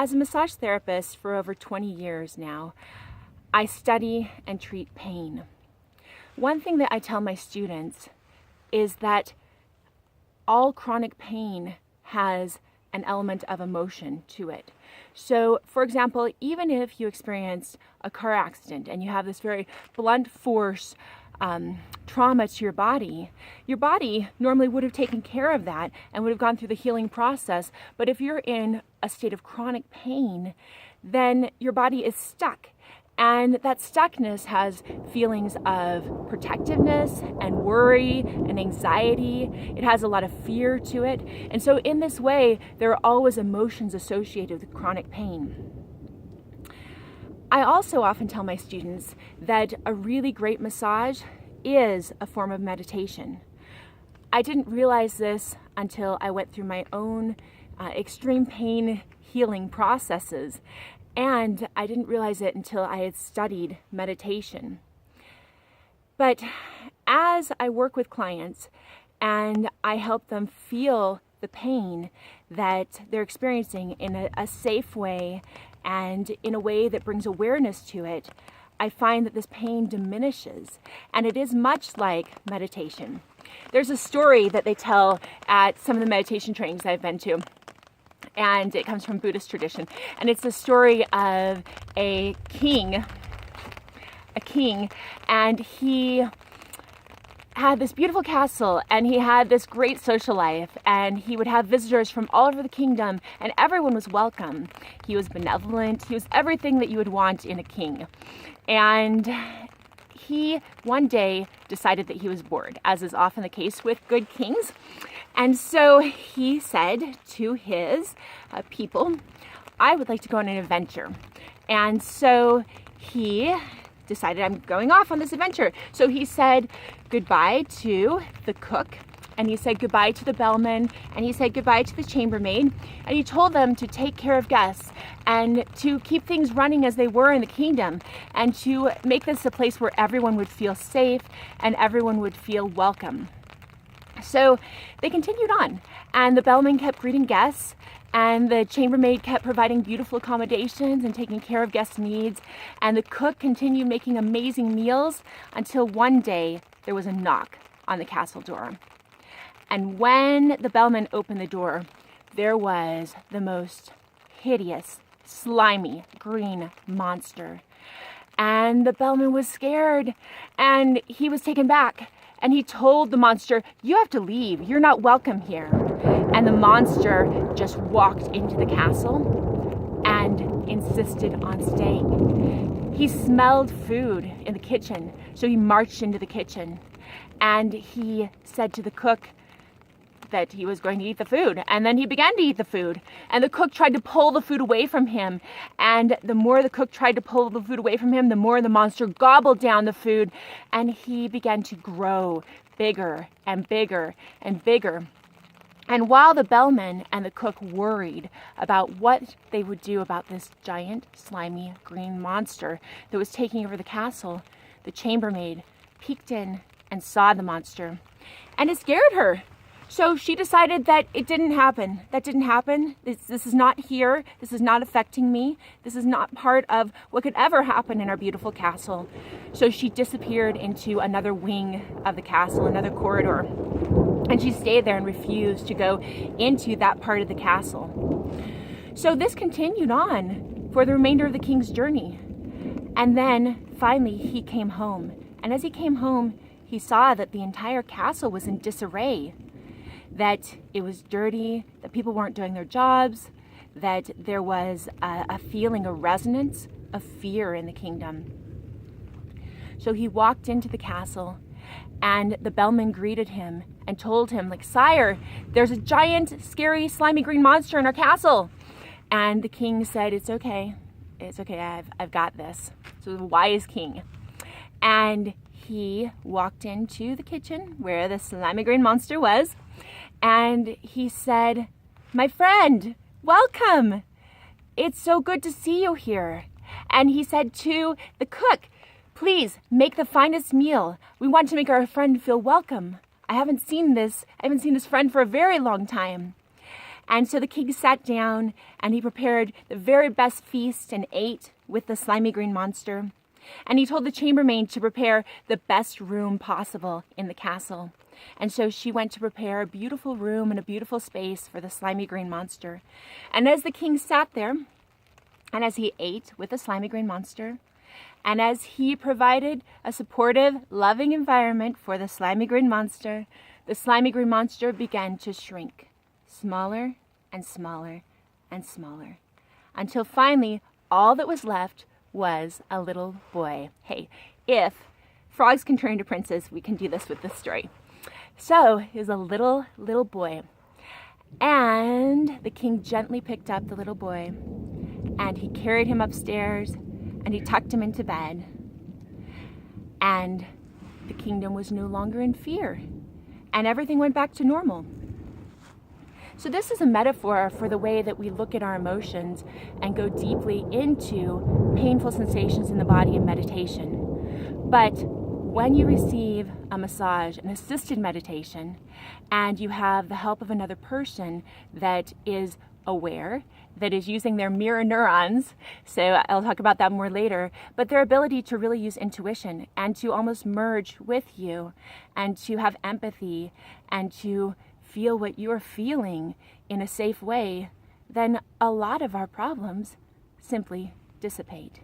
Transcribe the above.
As a massage therapist for over 20 years now, I study and treat pain. One thing that I tell my students is that all chronic pain has an element of emotion to it. So, for example, even if you experienced a car accident and you have this very blunt force trauma to your body normally would have taken care of that and would have gone through the healing process. But if you're in a state of chronic pain, then your body is stuck. And that stuckness has feelings of protectiveness and worry and anxiety. It has a lot of fear to it. And so in this way, there are always emotions associated with chronic pain. I also often tell my students that a really great massage is a form of meditation. I didn't realize this until I went through my own extreme pain healing processes. And I didn't realize it until I had studied meditation. But as I work with clients and I help them feel the pain that they're experiencing in a safe way and in a way that brings awareness to it, I find that this pain diminishes. And it is much like meditation. There's a story that they tell at some of the meditation trainings I've been to. And it comes from Buddhist tradition. And it's the story of a king, and he had this beautiful castle, and he had this great social life, and he would have visitors from all over the kingdom, and everyone was welcome. He was benevolent. He was everything that you would want in a king. And he one day decided that he was bored, as is often the case with good kings. And so he said to his people, I would like to go on an adventure. And so he decided, I'm going off on this adventure. So he said goodbye to the cook, and he said goodbye to the bellman, and he said goodbye to the chambermaid, and he told them to take care of guests and to keep things running as they were in the kingdom, and to make this a place where everyone would feel safe and everyone would feel welcome. So they continued on, and the bellman kept greeting guests, and the chambermaid kept providing beautiful accommodations and taking care of guests' needs, and the cook continued making amazing meals until one day there was a knock on the castle door. And when the bellman opened the door, there was the most hideous, slimy, green monster. And the bellman was scared, and he was taken back. And he told the monster, you have to leave. You're not welcome here. And the monster just walked into the castle and insisted on staying. He smelled food in the kitchen, so he marched into the kitchen. And he said to the cook that he was going to eat the food. And then he began to eat the food. And the cook tried to pull the food away from him. And the more the cook tried to pull the food away from him, the more the monster gobbled down the food. And he began to grow bigger and bigger and bigger. And while the bellman and the cook worried about what they would do about this giant, slimy, green monster that was taking over the castle, the chambermaid peeked in and saw the monster. And it scared her. So she decided that it didn't happen. That didn't happen. This is not here. This is not affecting me. This is not part of what could ever happen in our beautiful castle. So she disappeared into another wing of the castle, another corridor. And she stayed there and refused to go into that part of the castle. So this continued on for the remainder of the king's journey. And then finally he came home. And as he came home, he saw that the entire castle was in disarray. That it was dirty, that people weren't doing their jobs, that there was a feeling, a resonance of fear in the kingdom. So he walked into the castle, and the bellman greeted him and told him, like, Sire, there's a giant, scary, slimy green monster in our castle. And the king said, it's okay, I've got this. So the wise king. And he walked into the kitchen where the slimy green monster was, and he said, my friend, welcome. It's so good to see you here. And he said to the cook, please make the finest meal. We want to make our friend feel welcome. I haven't seen this friend for a very long time. And so the king sat down and he prepared the very best feast and ate with the slimy green monster. And he told the chambermaid to prepare the best room possible in the castle. And so she went to prepare a beautiful room and a beautiful space for the slimy green monster. And as the king sat there, and as he ate with the slimy green monster, and as he provided a supportive, loving environment for the slimy green monster began to shrink, smaller and smaller and smaller, until finally all that was left was a little boy. Hey, if frogs can turn into princes, we can do this with this story. So he was a little boy, and the king gently picked up the little boy, and he carried him upstairs, and he tucked him into bed, and the kingdom was no longer in fear, and everything went back to normal. So this is a metaphor for the way that we look at our emotions and go deeply into painful sensations in the body in meditation. But when you receive a massage, an assisted meditation, and you have the help of another person that is aware, that is using their mirror neurons, so I'll talk about that more later, but their ability to really use intuition and to almost merge with you and to have empathy and to feel what you're feeling in a safe way, then a lot of our problems simply dissipate.